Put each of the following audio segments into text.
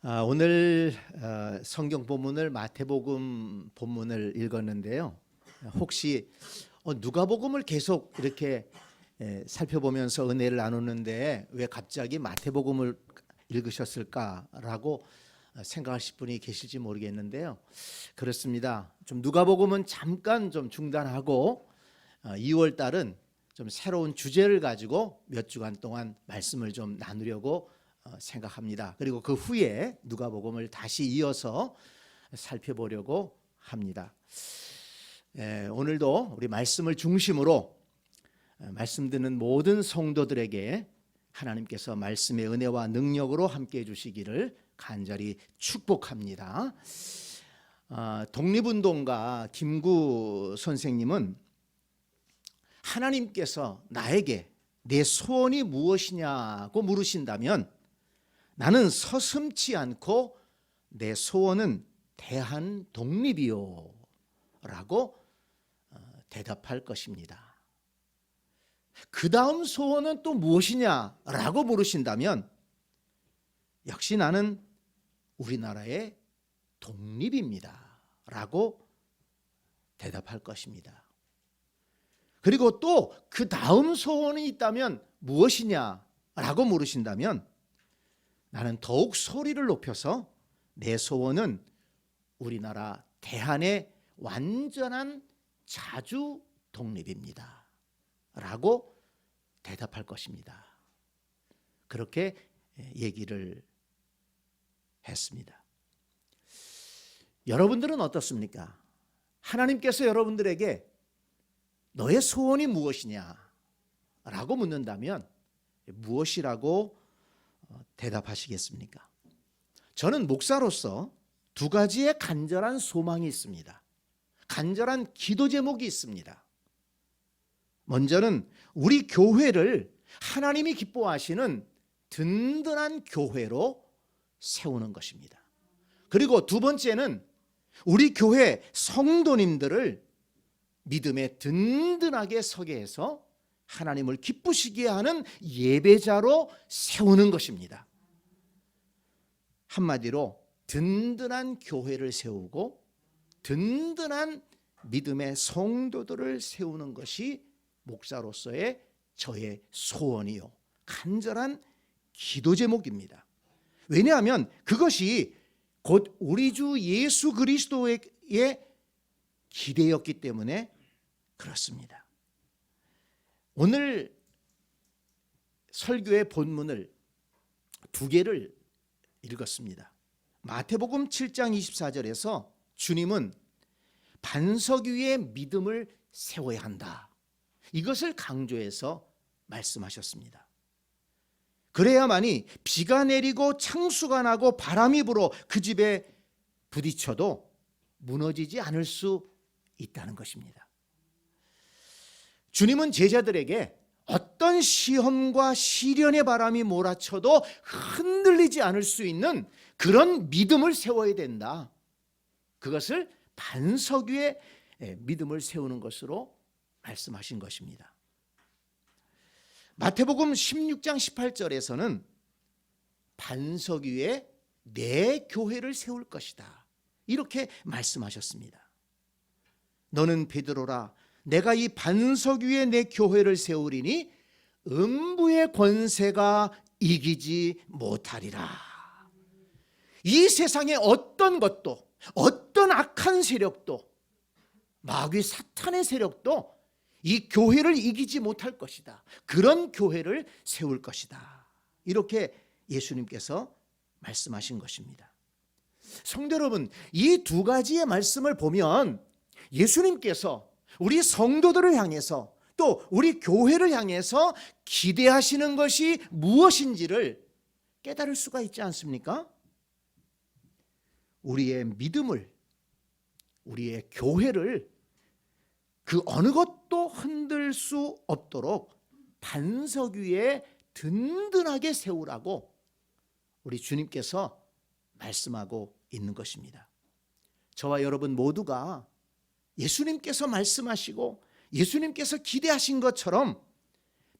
오늘 성경 본문을 마태복음 본문을 읽었는데요. 혹시 누가복음을 계속 이렇게 살펴보면서 은혜를 나누는데 왜 갑자기 마태복음을 읽으셨을까라고 생각하실 분이 계실지 모르겠는데요. 그렇습니다. 좀 누가복음은 잠깐 좀 중단하고 2월 달은 좀 새로운 주제를 가지고 몇 주간 동안 말씀을 좀 나누려고 생각합니다. 그리고 그 후에 누가복음을 다시 이어서 살펴보려고 합니다. 오늘도 우리 말씀을 중심으로 말씀 듣는 모든 성도들에게 하나님께서 말씀의 은혜와 능력으로 함께해 주시기를 간절히 축복합니다. 독립운동가 김구 선생님은 하나님께서 나에게 내 소원이 무엇이냐고 물으신다면 나는 서슴지 않고 내 소원은 대한 독립이요 라고 대답할 것입니다. 그 다음 소원은 또 무엇이냐라고 물으신다면 역시 나는 우리나라의 독립입니다 라고 대답할 것입니다. 그리고 또 그 다음 소원이 있다면 무엇이냐라고 물으신다면 나는 더욱 소리를 높여서 내 소원은 우리나라 대한의 완전한 자주 독립입니다 라고 대답할 것입니다. 그렇게 얘기를 했습니다. 여러분들은 어떻습니까? 하나님께서 여러분들에게 너의 소원이 무엇이냐 라고 묻는다면 무엇이라고 대답하시겠습니까? 저는 목사로서 두 가지의 간절한 소망이 있습니다. 간절한 기도 제목이 있습니다. 먼저는 우리 교회를 하나님이 기뻐하시는 든든한 교회로 세우는 것입니다. 그리고 두 번째는 우리 교회 성도님들을 믿음에 든든하게 서게 해서 하나님을 기쁘시게 하는 예배자로 세우는 것입니다. 한마디로 든든한 교회를 세우고 든든한 믿음의 성도들을 세우는 것이 목사로서의 저의 소원이요 간절한 기도 제목입니다. 왜냐하면 그것이 곧 우리 주 예수 그리스도의 기대였기 때문에 그렇습니다. 오늘 설교의 본문을 두 개를 읽었습니다. 마태복음 7장 24절에서 주님은 반석 위에 믿음을 세워야 한다. 이것을 강조해서 말씀하셨습니다. 그래야만이 비가 내리고 창수가 나고 바람이 불어 그 집에 부딪혀도 무너지지 않을 수 있다는 것입니다. 주님은 제자들에게 어떤 시험과 시련의 바람이 몰아쳐도 흔들리지 않을 수 있는 그런 믿음을 세워야 된다. 그것을 반석 위에 믿음을 세우는 것으로 말씀하신 것입니다. 마태복음 16장 18절에서는 반석 위에 내 교회를 세울 것이다. 이렇게 말씀하셨습니다. 너는 베드로라 내가 이 반석 위에 내 교회를 세우리니 음부의 권세가 이기지 못하리라. 이 세상의 어떤 것도 어떤 악한 세력도 마귀 사탄의 세력도 이 교회를 이기지 못할 것이다. 그런 교회를 세울 것이다. 이렇게 예수님께서 말씀하신 것입니다. 성도 여러분, 이 두 가지의 말씀을 보면 예수님께서 우리 성도들을 향해서 또 우리 교회를 향해서 기대하시는 것이 무엇인지를 깨달을 수가 있지 않습니까? 우리의 믿음을, 우리의 교회를 그 어느 것도 흔들 수 없도록 반석 위에 든든하게 세우라고 우리 주님께서 말씀하고 있는 것입니다. 저와 여러분 모두가 예수님께서 말씀하시고 예수님께서 기대하신 것처럼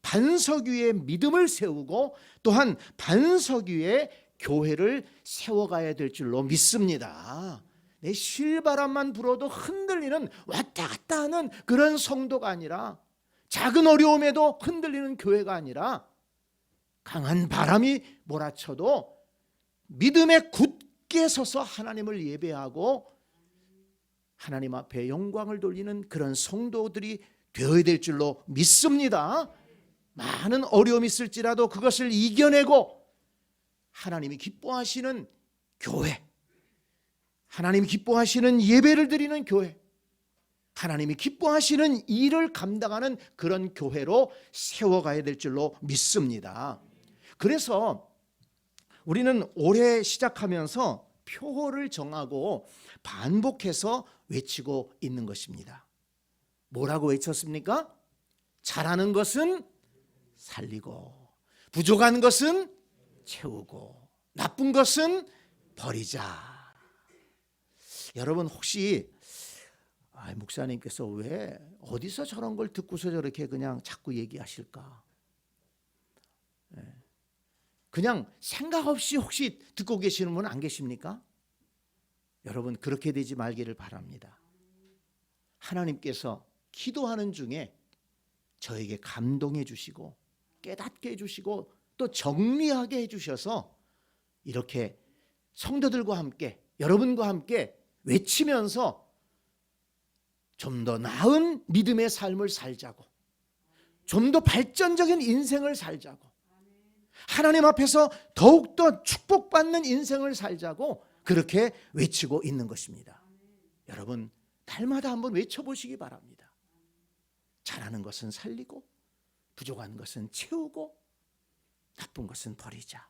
반석 위에 믿음을 세우고 또한 반석 위에 교회를 세워가야 될 줄로 믿습니다. 내 실바람만 불어도 흔들리는 왔다 갔다 하는 그런 성도가 아니라, 작은 어려움에도 흔들리는 교회가 아니라, 강한 바람이 몰아쳐도 믿음에 굳게 서서 하나님을 예배하고 하나님 앞에 영광을 돌리는 그런 성도들이 되어야 될 줄로 믿습니다. 많은 어려움이 있을지라도 그것을 이겨내고 하나님이 기뻐하시는 교회, 하나님이 기뻐하시는 예배를 드리는 교회, 하나님이 기뻐하시는 일을 감당하는 그런 교회로 세워가야 될 줄로 믿습니다. 그래서 우리는 올해 시작하면서 표를 정하고 반복해서 외치고 있는 것입니다. 뭐라고 외쳤습니까? 잘하는 것은 살리고, 부족한 것은 채우고, 나쁜 것은 버리자. 여러분 혹시 목사님께서 왜 어디서 저런 걸 듣고서 저렇게 그냥 자꾸 얘기하실까? 그냥 생각 없이 혹시 듣고 계시는 분 안 계십니까? 여러분 그렇게 되지 말기를 바랍니다. 하나님께서 기도하는 중에 저에게 감동해 주시고 깨닫게 해 주시고 또 정리하게 해 주셔서 이렇게 성도들과 함께, 여러분과 함께 외치면서 좀 더 나은 믿음의 삶을 살자고, 좀 더 발전적인 인생을 살자고, 하나님 앞에서 더욱더 축복받는 인생을 살자고 그렇게 외치고 있는 것입니다. 여러분 날마다 한번 외쳐보시기 바랍니다. 잘하는 것은 살리고, 부족한 것은 채우고, 나쁜 것은 버리자.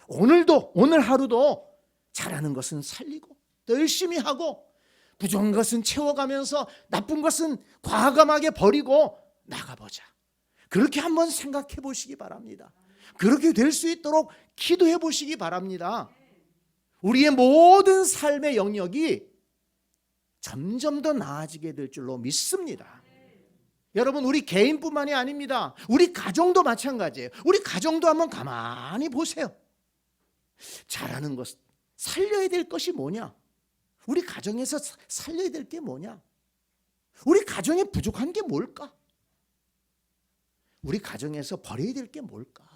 오늘 하루도 잘하는 것은 살리고 더 열심히 하고, 부족한 것은 채워가면서 나쁜 것은 과감하게 버리고 나가보자. 그렇게 한번 생각해 보시기 바랍니다. 그렇게 될 수 있도록 기도해 보시기 바랍니다. 우리의 모든 삶의 영역이 점점 더 나아지게 될 줄로 믿습니다. 여러분 우리 개인뿐만이 아닙니다. 우리 가정도 마찬가지예요. 우리 가정도 한번 가만히 보세요. 잘하는 것, 살려야 될 것이 뭐냐? 우리 가정에서 살려야 될 게 뭐냐? 우리 가정에 부족한 게 뭘까? 우리 가정에서 버려야 될 게 뭘까?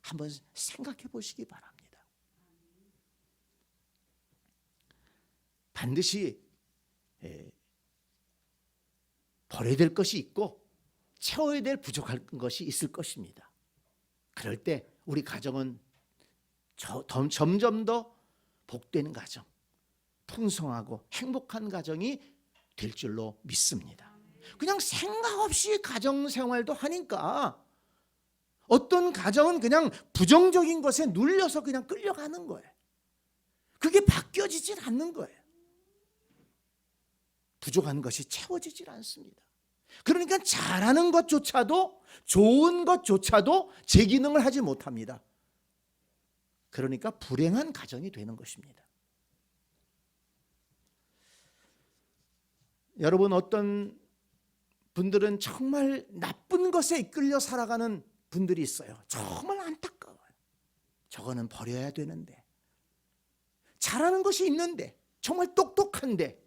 한번 생각해 보시기 바랍니다. 반드시 버려야 될 것이 있고 채워야 될 부족한 것이 있을 것입니다. 그럴 때 우리 가정은 점점 더 복되는 가정, 풍성하고 행복한 가정이 될 줄로 믿습니다. 그냥 생각 없이 가정생활도 하니까 어떤 가정은 그냥 부정적인 것에 눌려서 그냥 끌려가는 거예요. 그게 바뀌어지질 않는 거예요. 부족한 것이 채워지질 않습니다. 그러니까 잘하는 것조차도, 좋은 것조차도 제 기능을 하지 못합니다. 그러니까 불행한 가정이 되는 것입니다. 여러분 어떤 분들은 정말 나쁜 것에 이끌려 살아가는 분들이 있어요. 정말 안타까워요. 저거는 버려야 되는데, 잘하는 것이 있는데, 정말 똑똑한데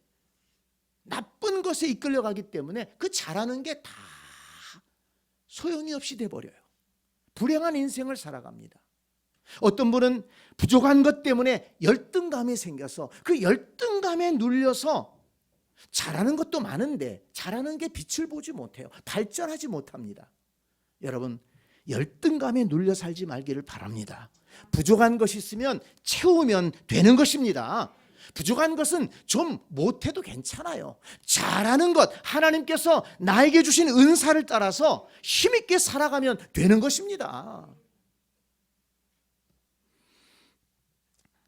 나쁜 것에 이끌려가기 때문에 그 잘하는 게 다 소용이 없이 돼버려요. 불행한 인생을 살아갑니다. 어떤 분은 부족한 것 때문에 열등감이 생겨서 그 열등감에 눌려서 잘하는 것도 많은데 잘하는 게 빛을 보지 못해요. 발전하지 못합니다. 여러분 열등감에 눌려 살지 말기를 바랍니다. 부족한 것이 있으면 채우면 되는 것입니다. 부족한 것은 좀 못해도 괜찮아요. 잘하는 것, 하나님께서 나에게 주신 은사를 따라서 힘있게 살아가면 되는 것입니다.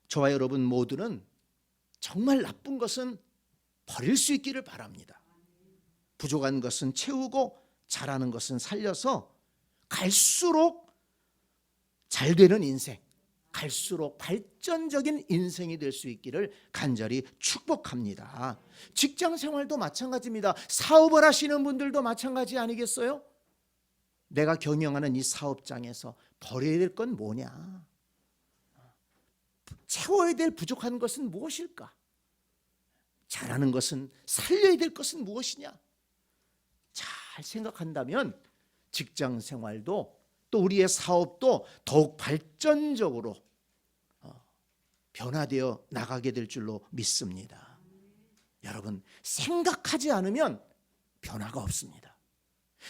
저와 여러분 모두는 정말 나쁜 것은 버릴 수 있기를 바랍니다. 부족한 것은 채우고 잘하는 것은 살려서 갈수록 잘 되는 인생, 갈수록 발전적인 인생이 될 수 있기를 간절히 축복합니다. 직장 생활도 마찬가지입니다. 사업을 하시는 분들도 마찬가지 아니겠어요? 내가 경영하는 이 사업장에서 버려야 될 건 뭐냐? 채워야 될 부족한 것은 무엇일까? 잘하는 것은, 살려야 될 것은 무엇이냐? 잘 생각한다면 직장 생활도 또 우리의 사업도 더욱 발전적으로 변화되어 나가게 될 줄로 믿습니다. 여러분, 생각하지 않으면 변화가 없습니다.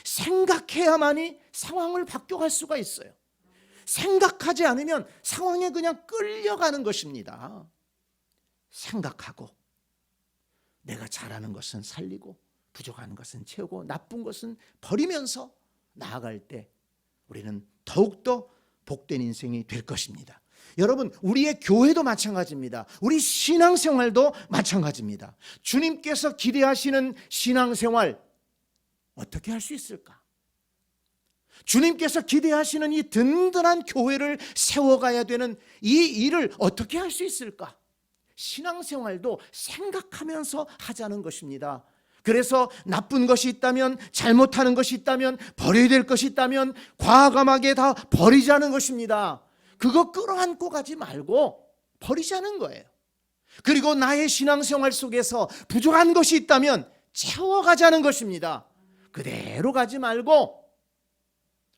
생각해야만이 상황을 바뀌어갈 수가 있어요. 생각하지 않으면 상황에 그냥 끌려가는 것입니다. 생각하고 내가 잘하는 것은 살리고 부족한 것은 채우고 나쁜 것은 버리면서 나아갈 때 우리는 더욱더 복된 인생이 될 것입니다. 여러분, 우리의 교회도 마찬가지입니다. 우리 신앙생활도 마찬가지입니다. 주님께서 기대하시는 신앙생활 어떻게 할 수 있을까? 주님께서 기대하시는 이 든든한 교회를 세워가야 되는 이 일을 어떻게 할 수 있을까? 신앙생활도 생각하면서 하자는 것입니다. 그래서 나쁜 것이 있다면, 잘못하는 것이 있다면, 버려야 될 것이 있다면 과감하게 다 버리자는 것입니다. 그거 끌어안고 가지 말고 버리자는 거예요. 그리고 나의 신앙생활 속에서 부족한 것이 있다면 채워가자는 것입니다. 그대로 가지 말고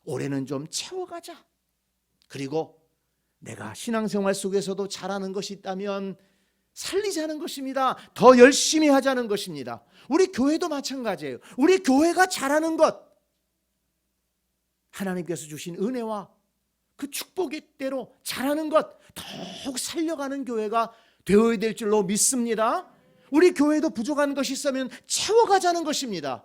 올해는 좀 채워가자. 그리고 내가 신앙생활 속에서도 잘하는 것이 있다면 살리자는 것입니다. 더 열심히 하자는 것입니다. 우리 교회도 마찬가지예요. 우리 교회가 잘하는 것, 하나님께서 주신 은혜와 그 축복의 대로 잘하는 것 더욱 살려가는 교회가 되어야 될 줄로 믿습니다. 우리 교회도 부족한 것이 있으면 채워가자는 것입니다.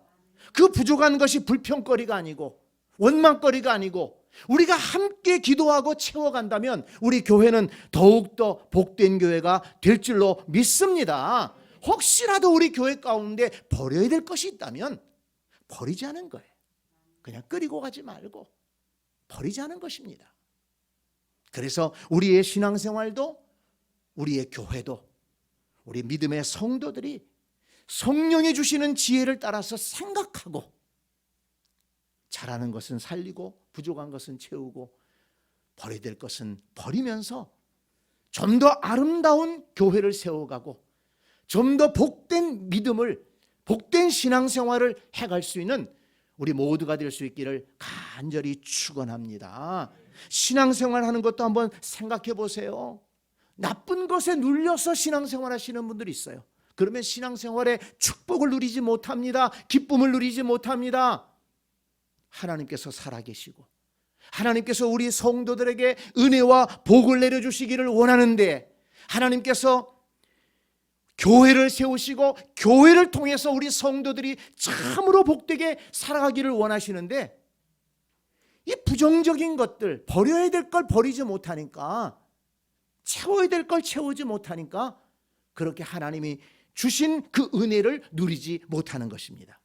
그 부족한 것이 불평거리가 아니고 원망거리가 아니고 우리가 함께 기도하고 채워간다면 우리 교회는 더욱더 복된 교회가 될 줄로 믿습니다. 혹시라도 우리 교회 가운데 버려야 될 것이 있다면 버리자는 거예요. 그냥 끌고 가지 말고 버리자는 것입니다. 그래서 우리의 신앙생활도 우리의 교회도 우리 믿음의 성도들이 성령이 주시는 지혜를 따라서 생각하고 잘하는 것은 살리고 부족한 것은 채우고 버려야 될 것은 버리면서 좀 더 아름다운 교회를 세워가고 좀 더 복된 믿음을, 복된 신앙생활을 해갈 수 있는 우리 모두가 될 수 있기를 간절히 축원합니다. 신앙생활 하는 것도 한번 생각해 보세요. 나쁜 것에 눌려서 신앙생활 하시는 분들이 있어요. 그러면 신앙생활에 축복을 누리지 못합니다. 기쁨을 누리지 못합니다. 하나님께서 살아계시고 하나님께서 우리 성도들에게 은혜와 복을 내려주시기를 원하는데 하나님께서 교회를 세우시고 교회를 통해서 우리 성도들이 참으로 복되게 살아가기를 원하시는데 이 부정적인 것들, 버려야 될 걸 버리지 못하니까, 채워야 될 걸 채우지 못하니까 그렇게 하나님이 주신 그 은혜를 누리지 못하는 것입니다.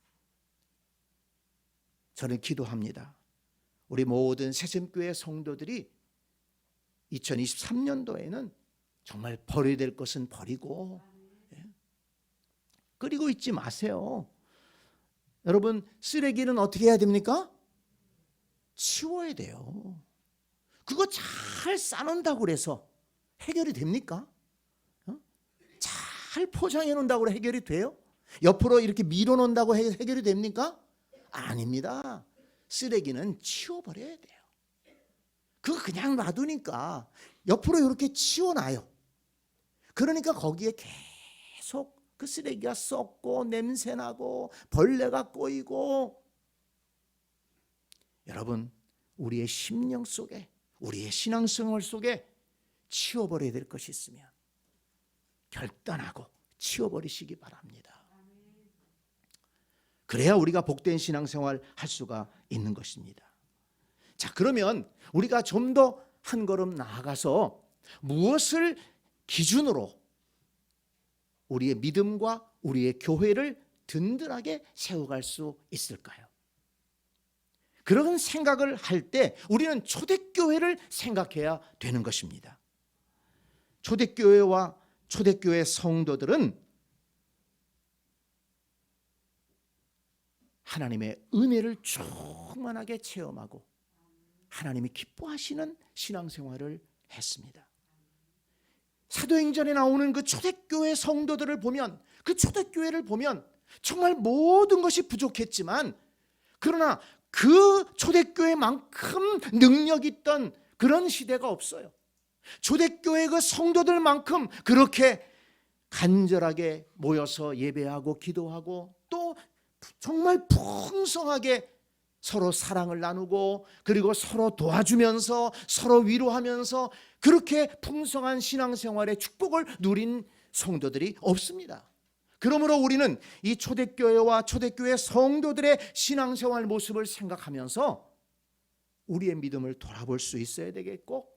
저는 기도합니다. 우리 모든 새샘교회 성도들이 2023년도에는 정말 버려야 될 것은 버리고 끓이고 있지 마세요. 여러분, 쓰레기는 어떻게 해야 됩니까? 치워야 돼요. 그거 잘 싸놓는다고 그래서 해결이 됩니까? 잘 포장해 놓는다고 해결이 돼요? 옆으로 이렇게 밀어 놓는다고 해결이 됩니까? 아닙니다. 쓰레기는 치워버려야 돼요. 그거 그냥 놔두니까 옆으로 이렇게 치워놔요. 그러니까 거기에 계속 그 쓰레기가 썩고 냄새나고 벌레가 꼬이고, 여러분, 우리의 심령 속에, 우리의 신앙생활 속에 치워버려야 될 것이 있으면 결단하고 치워버리시기 바랍니다. 그래야 우리가 복된 신앙생활 할 수가 있는 것입니다. 자, 그러면 우리가 좀 더 한 걸음 나아가서 무엇을 기준으로 우리의 믿음과 우리의 교회를 든든하게 세워갈 수 있을까요? 그런 생각을 할 때 우리는 초대교회를 생각해야 되는 것입니다. 초대교회와 초대교회 성도들은 하나님의 은혜를 충만하게 체험하고 하나님이 기뻐하시는 신앙생활을 했습니다. 사도행전에 나오는 그 초대교회 성도들을 보면, 그 초대교회를 보면 정말 모든 것이 부족했지만, 그러나 그 초대교회만큼 능력 있던 그런 시대가 없어요. 초대교회 그 성도들만큼 그렇게 간절하게 모여서 예배하고 기도하고 또 정말 풍성하게 서로 사랑을 나누고, 그리고 서로 도와주면서 서로 위로하면서 그렇게 풍성한 신앙생활의 축복을 누린 성도들이 없습니다. 그러므로 우리는 이 초대교회와 초대교회 성도들의 신앙생활 모습을 생각하면서 우리의 믿음을 돌아볼 수 있어야 되겠고,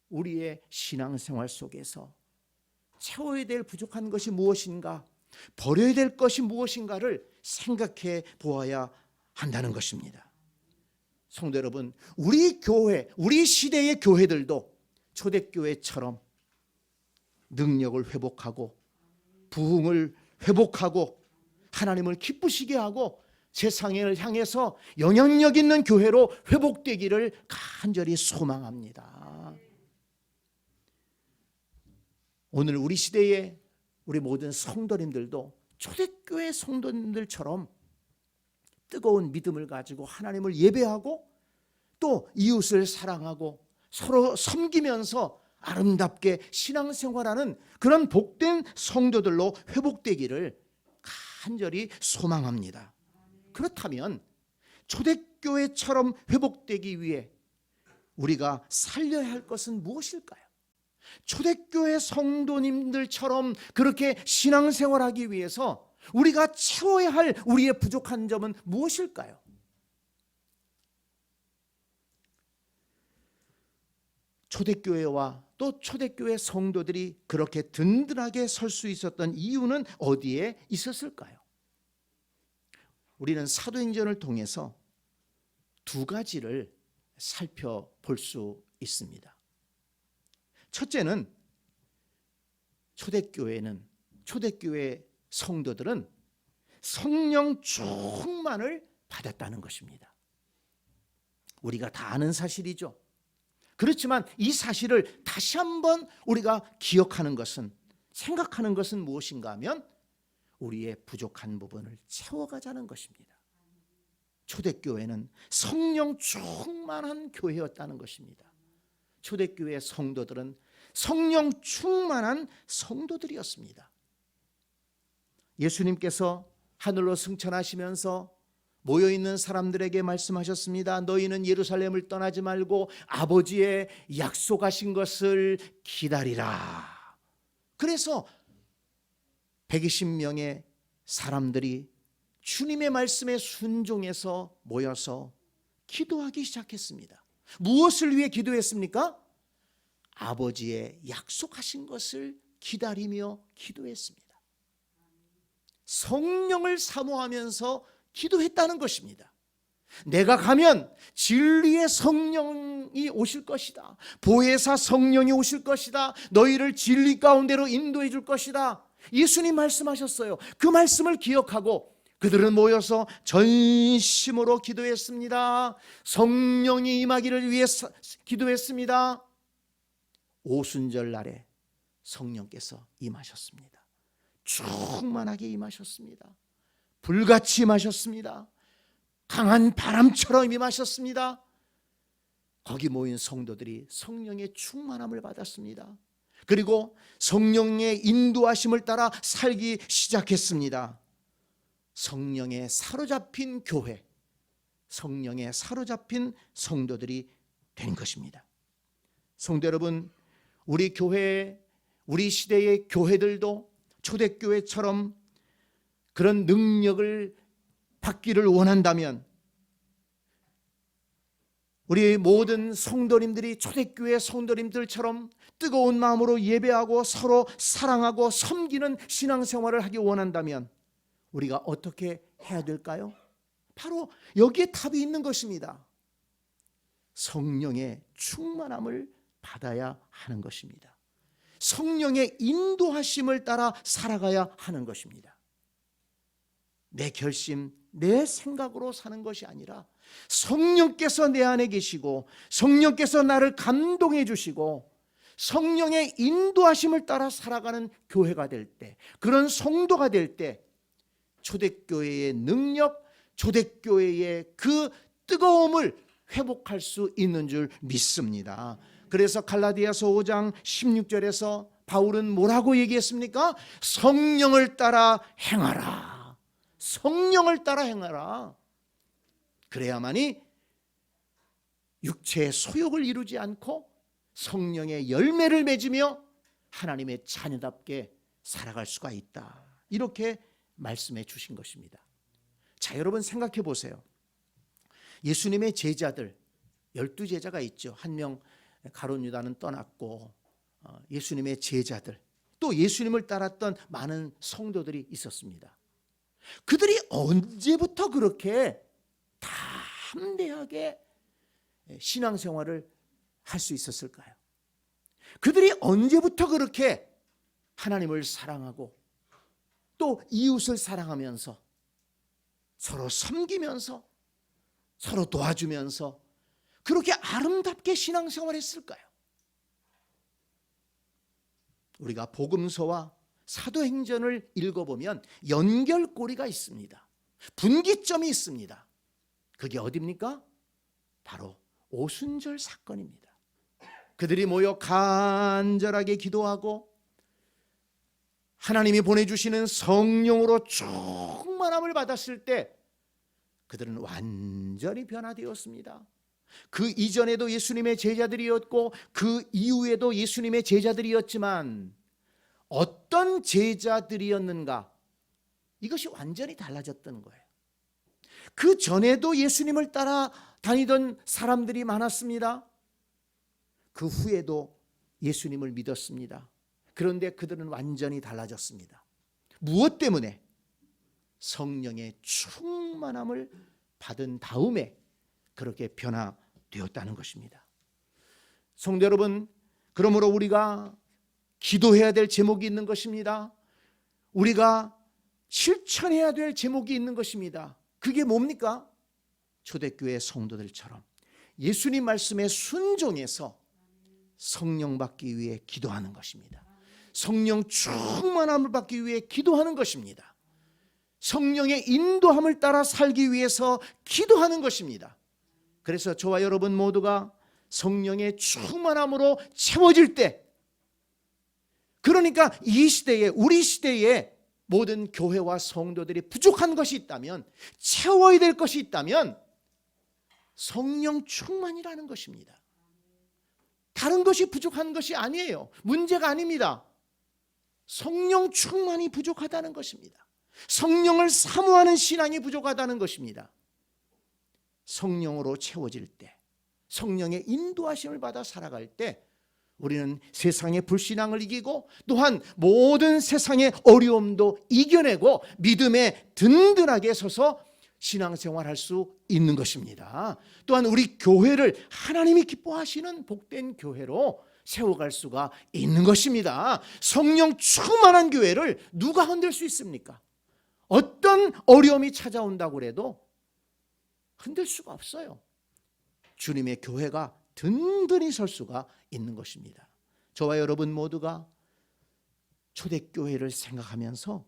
우리의 신앙생활 속에서 채워야 될 부족한 것이 무엇인가, 버려야 될 것이 무엇인가를 생각해 보아야 한다는 것입니다. 성도 여러분, 우리 교회, 우리 시대의 교회들도 초대교회처럼 능력을 회복하고 부흥을 회복하고 하나님을 기쁘시게 하고 세상을 향해서 영향력 있는 교회로 회복되기를 간절히 소망합니다. 오늘 우리 시대에 우리 모든 성도님들도 초대교회 성도님들처럼 뜨거운 믿음을 가지고 하나님을 예배하고 또 이웃을 사랑하고 서로 섬기면서 아름답게 신앙생활하는 그런 복된 성도들로 회복되기를 간절히 소망합니다. 그렇다면 초대교회처럼 회복되기 위해 우리가 살려야 할 것은 무엇일까요? 초대교회 성도님들처럼 그렇게 신앙생활하기 위해서 우리가 채워야 할 우리의 부족한 점은 무엇일까요? 초대교회와 또 초대교회 성도들이 그렇게 든든하게 설 수 있었던 이유는 어디에 있었을까요? 우리는 사도행전을 통해서 두 가지를 살펴볼 수 있습니다. 첫째는 초대교회 성도들은 성령 충만을 받았다는 것입니다. 우리가 다 아는 사실이죠. 그렇지만 이 사실을 다시 한번 우리가 기억하는 것은, 생각하는 것은 무엇인가 하면 우리의 부족한 부분을 채워가자는 것입니다. 초대교회는 성령 충만한 교회였다는 것입니다. 초대교회 성도들은 성령 충만한 성도들이었습니다. 예수님께서 하늘로 승천하시면서 모여있는 사람들에게 말씀하셨습니다. 너희는 예루살렘을 떠나지 말고 아버지의 약속하신 것을 기다리라. 그래서 120명의 사람들이 주님의 말씀에 순종해서 모여서 기도하기 시작했습니다. 무엇을 위해 기도했습니까? 아버지의 약속하신 것을 기다리며 기도했습니다. 성령을 사모하면서 기도했다는 것입니다. 내가 가면 진리의 성령이 오실 것이다. 보혜사 성령이 오실 것이다. 너희를 진리 가운데로 인도해 줄 것이다. 예수님 말씀하셨어요. 그 말씀을 기억하고 그들은 모여서 전심으로 기도했습니다. 성령이 임하기를 위해 기도했습니다. 오순절 날에 성령께서 임하셨습니다. 충만하게 임하셨습니다. 불같이 임하셨습니다. 강한 바람처럼 임하셨습니다. 거기 모인 성도들이 성령의 충만함을 받았습니다. 그리고 성령의 인도하심을 따라 살기 시작했습니다. 성령에 사로잡힌 교회, 성령에 사로잡힌 성도들이 된 것입니다. 성도 여러분, 우리 교회, 우리 시대의 교회들도 초대교회처럼 그런 능력을 받기를 원한다면 우리 모든 성도님들이 초대교회 성도님들처럼 뜨거운 마음으로 예배하고 서로 사랑하고 섬기는 신앙생활을 하기 원한다면 우리가 어떻게 해야 될까요? 바로 여기에 답이 있는 것입니다. 성령의 충만함을 받아야 하는 것입니다. 성령의 인도하심을 따라 살아가야 하는 것입니다. 내 결심, 내 생각으로 사는 것이 아니라 성령께서 내 안에 계시고 성령께서 나를 감동해 주시고 성령의 인도하심을 따라 살아가는 교회가 될 때, 그런 성도가 될 때 초대교회의 능력, 초대교회의 그 뜨거움을 회복할 수 있는 줄 믿습니다. 그래서 갈라디아서 5장 16절에서 바울은 뭐라고 얘기했습니까? 성령을 따라 행하라. 성령을 따라 행하라. 그래야만이 육체의 소욕을 이루지 않고 성령의 열매를 맺으며 하나님의 자녀답게 살아갈 수가 있다. 이렇게 말씀해 주신 것입니다. 자, 여러분 생각해 보세요. 예수님의 제자들 12제자가 있죠. 한 명 가룟 유다는 떠났고 예수님의 제자들, 또 예수님을 따랐던 많은 성도들이 있었습니다. 그들이 언제부터 그렇게 담대하게 신앙생활을 할 수 있었을까요? 그들이 언제부터 그렇게 하나님을 사랑하고 또 이웃을 사랑하면서 서로 섬기면서 서로 도와주면서 그렇게 아름답게 신앙생활을 했을까요? 우리가 복음서와 사도행전을 읽어보면 연결고리가 있습니다. 분기점이 있습니다. 그게 어디입니까? 바로 오순절 사건입니다. 그들이 모여 간절하게 기도하고 하나님이 보내주시는 성령으로 충만함을 받았을 때 그들은 완전히 변화되었습니다. 그 이전에도 예수님의 제자들이었고 그 이후에도 예수님의 제자들이었지만 어떤 제자들이었는가? 이것이 완전히 달라졌던 거예요. 그 전에도 예수님을 따라 다니던 사람들이 많았습니다. 그 후에도 예수님을 믿었습니다. 그런데 그들은 완전히 달라졌습니다. 무엇 때문에? 성령의 충만함을 받은 다음에 그렇게 변화되었다는 것입니다. 성도 여러분, 그러므로 우리가 기도해야 될 제목이 있는 것입니다. 우리가 실천해야 될 제목이 있는 것입니다. 그게 뭡니까? 초대교회 성도들처럼 예수님 말씀에 순종해서 성령 받기 위해 기도하는 것입니다. 성령 충만함을 받기 위해 기도하는 것입니다. 성령의 인도함을 따라 살기 위해서 기도하는 것입니다. 그래서 저와 여러분 모두가 성령의 충만함으로 채워질 때, 그러니까 이 시대에, 우리 시대에 모든 교회와 성도들이 부족한 것이 있다면, 채워야 될 것이 있다면 성령 충만이라는 것입니다. 다른 것이 부족한 것이 아니에요. 문제가 아닙니다. 성령 충만이 부족하다는 것입니다. 성령을 사모하는 신앙이 부족하다는 것입니다. 성령으로 채워질 때, 성령의 인도하심을 받아 살아갈 때 우리는 세상의 불신앙을 이기고 또한 모든 세상의 어려움도 이겨내고 믿음에 든든하게 서서 신앙생활할 수 있는 것입니다. 또한 우리 교회를 하나님이 기뻐하시는 복된 교회로 세워갈 수가 있는 것입니다. 성령 충만한 교회를 누가 흔들 수 있습니까? 어떤 어려움이 찾아온다고 해도 흔들 수가 없어요. 주님의 교회가 든든히 설 수가 있는 것입니다. 저와 여러분 모두가 초대교회를 생각하면서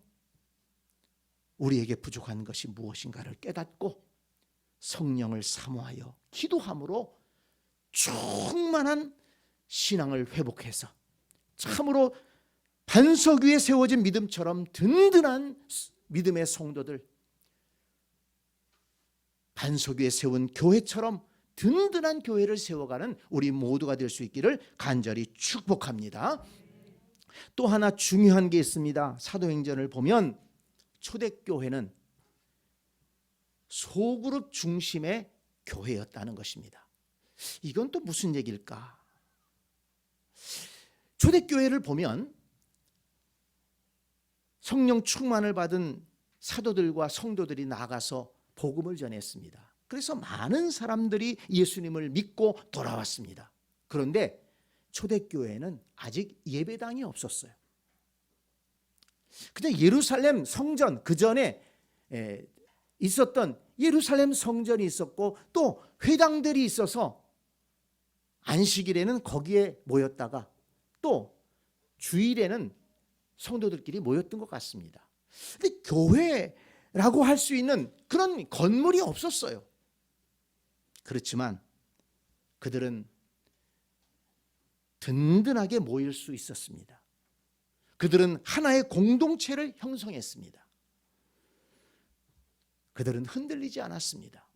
우리에게 부족한 것이 무엇인가를 깨닫고 성령을 사모하여 기도함으로 충만한 신앙을 회복해서 참으로 반석 위에 세워진 믿음처럼 든든한 믿음의 성도들, 반석 위에 세운 교회처럼 든든한 교회를 세워가는 우리 모두가 될 수 있기를 간절히 축복합니다. 또 하나 중요한 게 있습니다. 사도행전을 보면 초대교회는 소그룹 중심의 교회였다는 것입니다. 이건 또 무슨 얘기일까? 초대교회를 보면 성령 충만을 받은 사도들과 성도들이 나가서 복음을 전했습니다. 그래서 많은 사람들이 예수님을 믿고 돌아왔습니다. 그런데 초대교회는 아직 예배당이 없었어요. 근데 예루살렘 성전, 그 전에 있었던 예루살렘 성전이 있었고 또 회당들이 있어서 안식일에는 거기에 모였다가 또 주일에는 성도들끼리 모였던 것 같습니다. 근데 교회라고 할 수 있는 그런 건물이 없었어요. 그렇지만 그들은 든든하게 모일 수 있었습니다. 그들은 하나의 공동체를 형성했습니다. 그들은 흔들리지 않았습니다.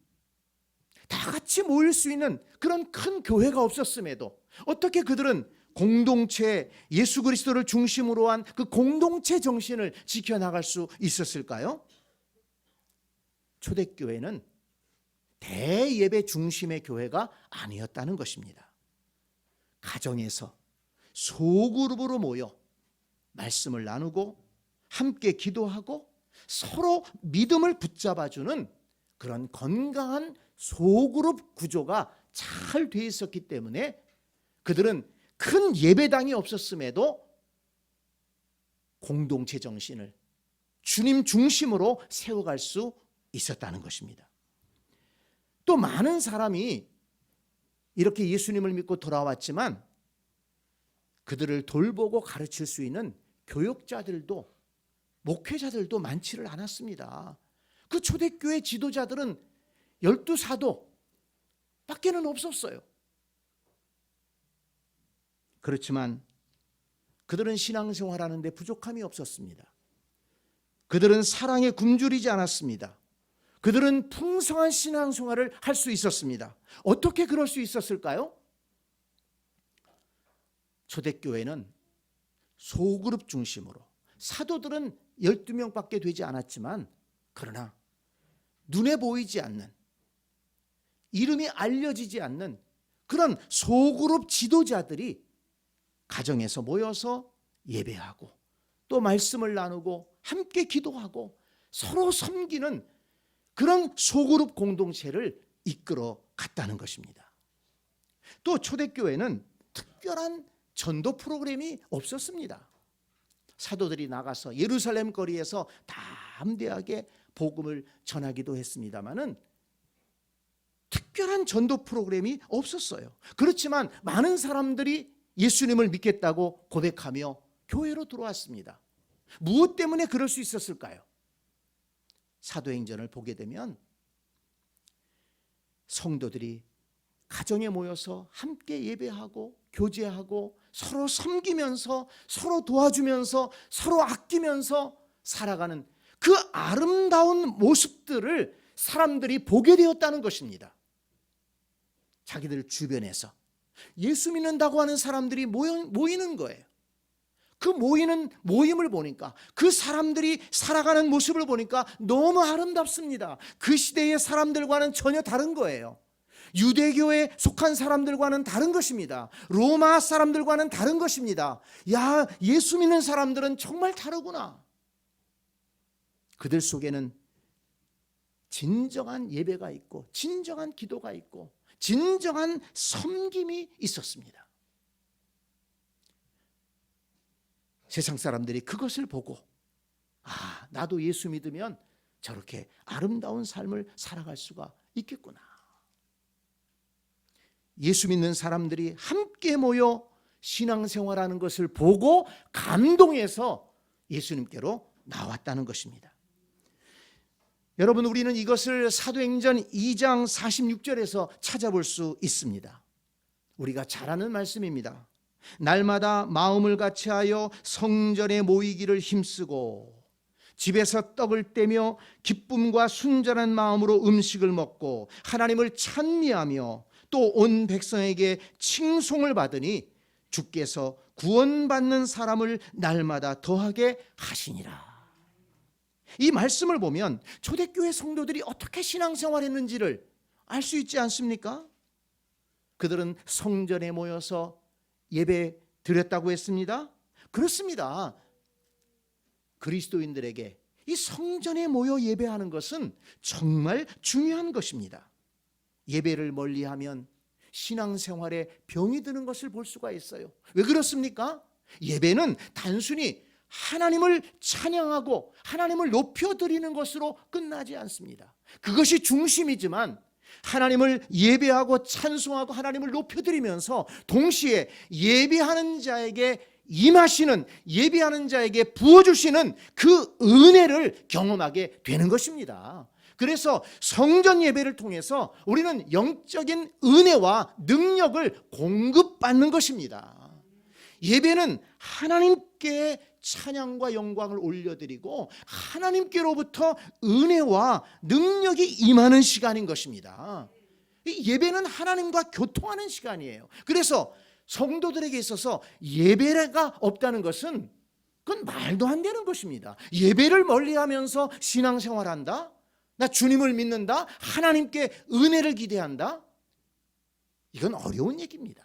다 같이 모일 수 있는 그런 큰 교회가 없었음에도 어떻게 그들은 공동체, 예수 그리스도를 중심으로 한 그 공동체 정신을 지켜나갈 수 있었을까요? 초대교회는 대예배 중심의 교회가 아니었다는 것입니다. 가정에서 소그룹으로 모여 말씀을 나누고 함께 기도하고 서로 믿음을 붙잡아주는 그런 건강한 소그룹 구조가 잘 돼 있었기 때문에 그들은 큰 예배당이 없었음에도 공동체 정신을 주님 중심으로 세워갈 수 있었다는 것입니다. 또 많은 사람이 이렇게 예수님을 믿고 돌아왔지만 그들을 돌보고 가르칠 수 있는 교육자들도 목회자들도 많지를 않았습니다. 그 초대교회 지도자들은 12사도 밖에는 없었어요. 그렇지만 그들은 신앙생활하는 데 부족함이 없었습니다. 그들은 사랑에 굶주리지 않았습니다. 그들은 풍성한 신앙생활을 할 수 있었습니다. 어떻게 그럴 수 있었을까요? 초대교회는 소그룹 중심으로, 사도들은 12명밖에 되지 않았지만 그러나 눈에 보이지 않는, 이름이 알려지지 않는 그런 소그룹 지도자들이 가정에서 모여서 예배하고 또 말씀을 나누고 함께 기도하고 서로 섬기는 그런 소그룹 공동체를 이끌어 갔다는 것입니다. 또 초대교회는 특별한 전도 프로그램이 없었습니다. 사도들이 나가서 예루살렘 거리에서 담대하게 복음을 전하기도 했습니다마는 특별한 전도 프로그램이 없었어요. 그렇지만 많은 사람들이 예수님을 믿겠다고 고백하며 교회로 들어왔습니다. 무엇 때문에 그럴 수 있었을까요? 사도행전을 보게 되면 성도들이 가정에 모여서 함께 예배하고 교제하고 서로 섬기면서 서로 도와주면서 서로 아끼면서 살아가는 그 아름다운 모습들을 사람들이 보게 되었다는 것입니다. 자기들 주변에서 예수 믿는다고 하는 사람들이 모이는 거예요. 그 모임을 보니까, 그 사람들이 살아가는 모습을 보니까 너무 아름답습니다. 그 시대의 사람들과는 전혀 다른 거예요. 유대교에 속한 사람들과는 다른 것입니다. 로마 사람들과는 다른 것입니다. 야, 예수 믿는 사람들은 정말 다르구나. 그들 속에는 진정한 예배가 있고 진정한 기도가 있고 진정한 섬김이 있었습니다. 세상 사람들이 그것을 보고 나도 예수 믿으면 저렇게 아름다운 삶을 살아갈 수가 있겠구나. 예수 믿는 사람들이 함께 모여 신앙생활하는 것을 보고 감동해서 예수님께로 나왔다는 것입니다. 여러분, 우리는 이것을 사도행전 2장 46절에서 찾아볼 수 있습니다. 우리가 잘 아는 말씀입니다. 날마다 마음을 같이하여 성전에 모이기를 힘쓰고 집에서 떡을 떼며 기쁨과 순전한 마음으로 음식을 먹고 하나님을 찬미하며 또 온 백성에게 칭송을 받으니 주께서 구원받는 사람을 날마다 더하게 하시니라. 이 말씀을 보면 초대교회 성도들이 어떻게 신앙생활했는지를 알 수 있지 않습니까? 그들은 성전에 모여서 예배 드렸다고 했습니다. 그렇습니다. 그리스도인들에게 이 성전에 모여 예배하는 것은 정말 중요한 것입니다. 예배를 멀리하면 신앙생활에 병이 드는 것을 볼 수가 있어요. 왜 그렇습니까? 예배는 단순히 하나님을 찬양하고 하나님을 높여드리는 것으로 끝나지 않습니다. 그것이 중심이지만 하나님을 예배하고 찬송하고 하나님을 높여드리면서 동시에 예배하는 자에게 임하시는, 예배하는 자에게 부어주시는 그 은혜를 경험하게 되는 것입니다. 그래서 성전 예배를 통해서 우리는 영적인 은혜와 능력을 공급받는 것입니다. 예배는 하나님께 찬양과 영광을 올려드리고 하나님께로부터 은혜와 능력이 임하는 시간인 것입니다. 이 예배는 하나님과 교통하는 시간이에요. 그래서 성도들에게 있어서 예배가 없다는 것은 그건 말도 안 되는 것입니다. 예배를 멀리하면서 신앙생활한다? 나 주님을 믿는다? 하나님께 은혜를 기대한다? 이건 어려운 얘기입니다.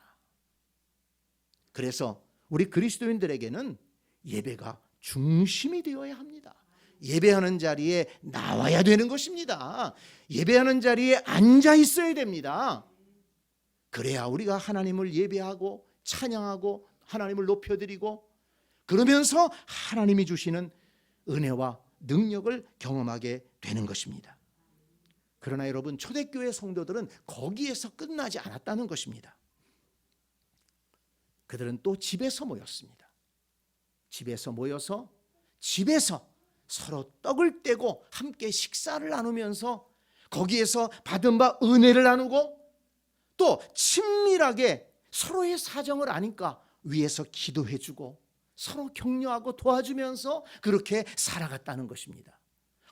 그래서 우리 그리스도인들에게는 예배가 중심이 되어야 합니다. 예배하는 자리에 나와야 되는 것입니다. 예배하는 자리에 앉아 있어야 됩니다. 그래야 우리가 하나님을 예배하고 찬양하고 하나님을 높여드리고 그러면서 하나님이 주시는 은혜와 능력을 경험하게 되는 것입니다. 그러나 여러분, 초대교회 성도들은 거기에서 끝나지 않았다는 것입니다. 그들은 또 집에서 모였습니다. 집에서 모여서 집에서 서로 떡을 떼고 함께 식사를 나누면서 거기에서 받은 바 은혜를 나누고 또 친밀하게 서로의 사정을 아니까 위에서 기도해주고 서로 격려하고 도와주면서 그렇게 살아갔다는 것입니다.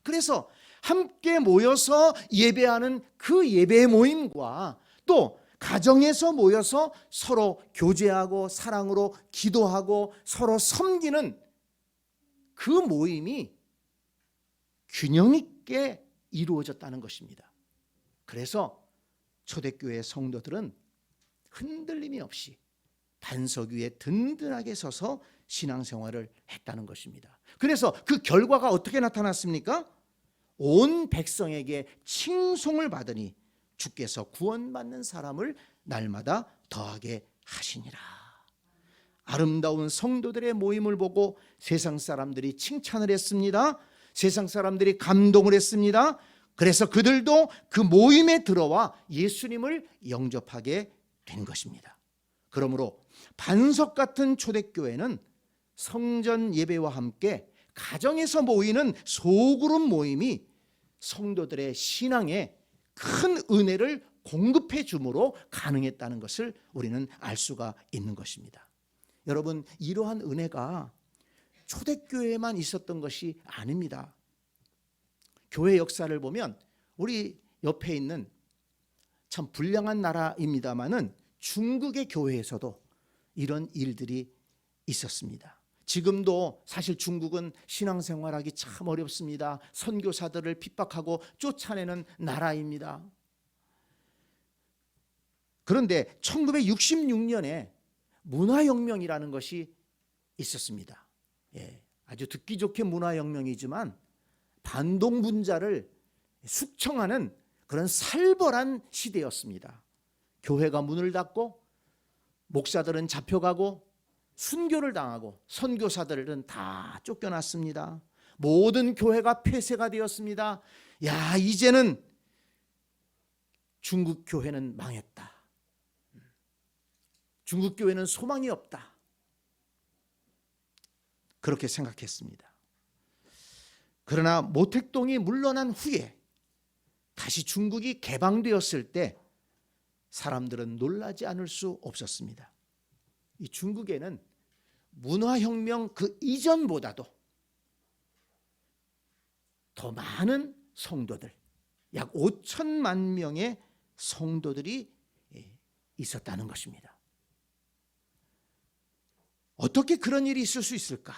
그래서 함께 모여서 예배하는 그 예배 모임과 또 가정에서 모여서 서로 교제하고 사랑으로 기도하고 서로 섬기는 그 모임이 균형 있게 이루어졌다는 것입니다. 그래서 초대교회 성도들은 흔들림이 없이 반석 위에 든든하게 서서 신앙생활을 했다는 것입니다. 그래서 그 결과가 어떻게 나타났습니까? 온 백성에게 칭송을 받으니 주께서 구원받는 사람을 날마다 더하게 하시니라. 아름다운 성도들의 모임을 보고 세상 사람들이 칭찬을 했습니다. 세상 사람들이 감동을 했습니다. 그래서 그들도 그 모임에 들어와 예수님을 영접하게 된 것입니다. 그러므로 반석 같은 초대교회는 성전 예배와 함께 가정에서 모이는 소그룹 모임이 성도들의 신앙에 큰 은혜를 공급해 주므로 가능했다는 것을 우리는 알 수가 있는 것입니다. 여러분, 이러한 은혜가 초대교회에만 있었던 것이 아닙니다. 교회 역사를 보면 우리 옆에 있는 참 불량한 나라입니다마는 중국의 교회에서도 이런 일들이 있었습니다. 지금도 사실 중국은 신앙생활하기 참 어렵습니다. 선교사들을 핍박하고 쫓아내는 나라입니다. 그런데 1966년에 문화혁명이라는 것이 있었습니다. 아주 듣기 좋게 문화혁명이지만 반동분자를 숙청하는 그런 살벌한 시대였습니다. 교회가 문을 닫고 목사들은 잡혀가고 순교를 당하고 선교사들은 다 쫓겨났습니다. 모든 교회가 폐쇄가 되었습니다. 야, 이제는 중국 교회는 망했다. 중국 교회는 소망이 없다. 그렇게 생각했습니다. 그러나 모택동이 물러난 후에 다시 중국이 개방되었을 때 사람들은 놀라지 않을 수 없었습니다. 이 중국에는 문화혁명 그 이전보다도 더 많은 성도들, 약 5천만 명의 성도들이 있었다는 것입니다. 어떻게 그런 일이 있을 수 있을까?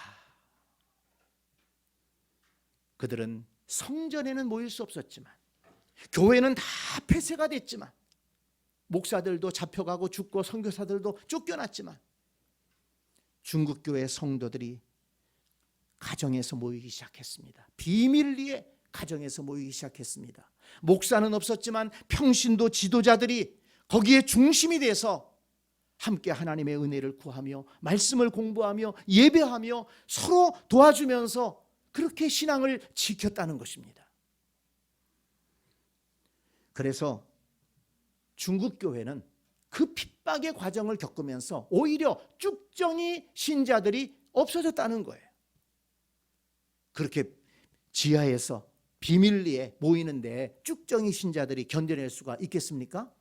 그들은 성전에는 모일 수 없었지만, 교회는 다 폐쇄가 됐지만, 목사들도 잡혀가고 죽고 선교사들도 쫓겨났지만, 중국 교회 성도들이 가정에서 모이기 시작했습니다. 비밀리에 가정에서 모이기 시작했습니다. 목사는 없었지만 평신도 지도자들이 거기에 중심이 돼서 함께 하나님의 은혜를 구하며 말씀을 공부하며 예배하며 서로 도와주면서 그렇게 신앙을 지켰다는 것입니다. 그래서 중국 교회는 그 핍박의 과정을 겪으면서 오히려 쭉정이 신자들이 없어졌다는 거예요. 그렇게 지하에서 비밀리에 모이는데 쭉정이 신자들이 견뎌낼 수가 있겠습니까?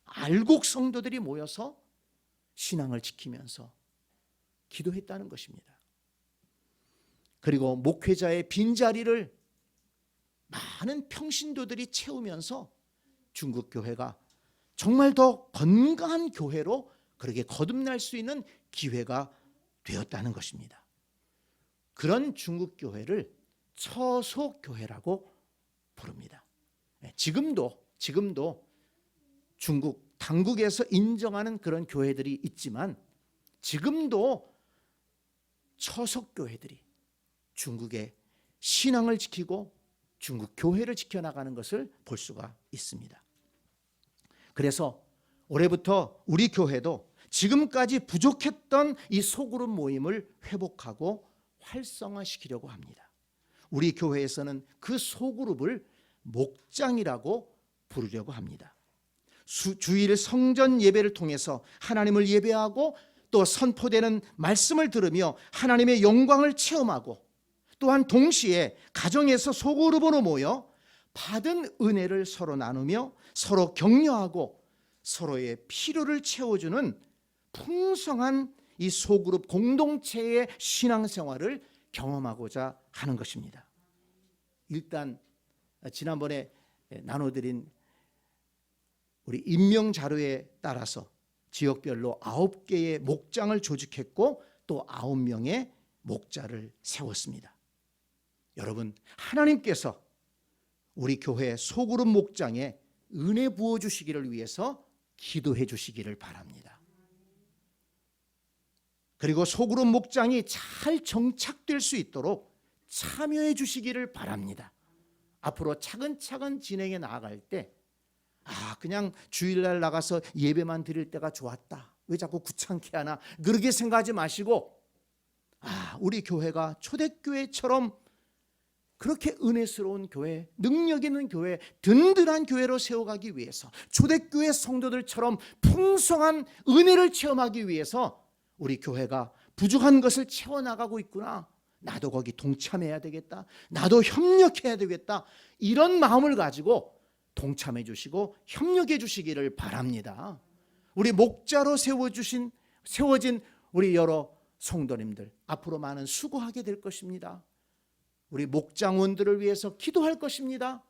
알곡 성도들이 모여서 신앙을 지키면서 기도했다는 것입니다. 그리고 목회자의 빈자리를 많은 평신도들이 채우면서 중국 교회가 정말 더 건강한 교회로 그렇게 거듭날 수 있는 기회가 되었다는 것입니다. 그런 중국 교회를 처소교회라고 부릅니다. 지금도 중국 당국에서 인정하는 그런 교회들이 있지만 지금도 처소교회들이 중국의 신앙을 지키고 중국 교회를 지켜나가는 것을 볼 수가 있습니다. 그래서 올해부터 우리 교회도 지금까지 부족했던 이 소그룹 모임을 회복하고 활성화시키려고 합니다. 우리 교회에서는 그 소그룹을 목장이라고 부르려고 합니다. 주일 성전 예배를 통해서 하나님을 예배하고 또 선포되는 말씀을 들으며 하나님의 영광을 체험하고 또한 동시에 가정에서 소그룹으로 모여 받은 은혜를 서로 나누며 서로 격려하고 서로의 필요를 채워주는 풍성한 이 소그룹 공동체의 신앙생활을 경험하고자 하는 것입니다. 일단 지난번에 나눠드린 우리 임명자료에 따라서 지역별로 9개의 목장을 조직했고 또 9명의 목자를 세웠습니다. 여러분, 하나님께서 우리 교회 소그룹 목장에 은혜 부어주시기를 위해서 기도해 주시기를 바랍니다. 그리고 소그룹 목장이 잘 정착될 수 있도록 참여해 주시기를 바랍니다. 앞으로 차근차근 진행해 나아갈 때 그냥 주일날 나가서 예배만 드릴 때가 좋았다, 왜 자꾸 귀찮게 하나, 그렇게 생각하지 마시고 우리 교회가 초대교회처럼 그렇게 은혜스러운 교회, 능력 있는 교회, 든든한 교회로 세워가기 위해서 초대교회 성도들처럼 풍성한 은혜를 체험하기 위해서 우리 교회가 부족한 것을 채워나가고 있구나, 나도 거기 동참해야 되겠다, 나도 협력해야 되겠다, 이런 마음을 가지고 동참해 주시고 협력해 주시기를 바랍니다. 우리 목자로 세워진 우리 여러 성도님들 앞으로 많은 수고하게 될 것입니다. 우리 목장원들을 위해서 기도할 것입니다.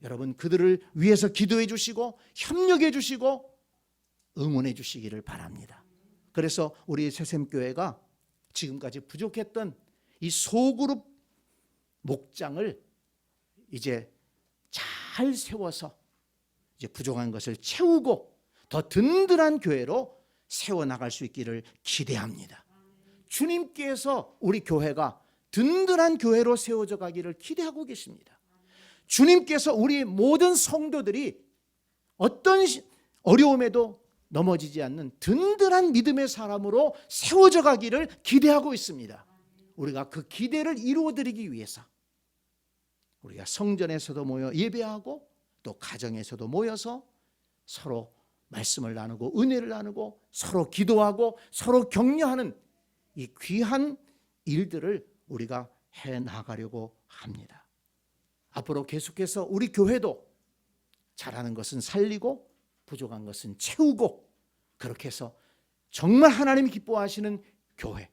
여러분, 그들을 위해서 기도해 주시고 협력해 주시고 응원해 주시기를 바랍니다. 그래서 우리 새샘교회가 지금까지 부족했던 이 소그룹 목장을 이제 잘 세워서 이제 부족한 것을 채우고 더 든든한 교회로 세워나갈 수 있기를 기대합니다. 주님께서 우리 교회가 든든한 교회로 세워져 가기를 기대하고 계십니다. 주님께서 우리 모든 성도들이 어떤 어려움에도 넘어지지 않는 든든한 믿음의 사람으로 세워져 가기를 기대하고 있습니다. 우리가 그 기대를 이루어드리기 위해서 우리가 성전에서도 모여 예배하고 또 가정에서도 모여서 서로 말씀을 나누고 은혜를 나누고 서로 기도하고 서로 격려하는 이 귀한 일들을 우리가 해나가려고 합니다. 앞으로 계속해서 우리 교회도 잘하는 것은 살리고 부족한 것은 채우고, 그렇게 해서 정말 하나님이 기뻐하시는 교회,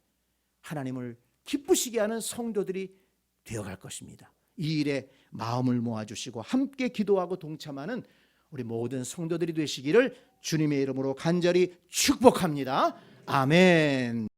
하나님을 기쁘시게 하는 성도들이 되어갈 것입니다. 이 일에 마음을 모아주시고 함께 기도하고 동참하는 우리 모든 성도들이 되시기를 주님의 이름으로 간절히 축복합니다. 아멘.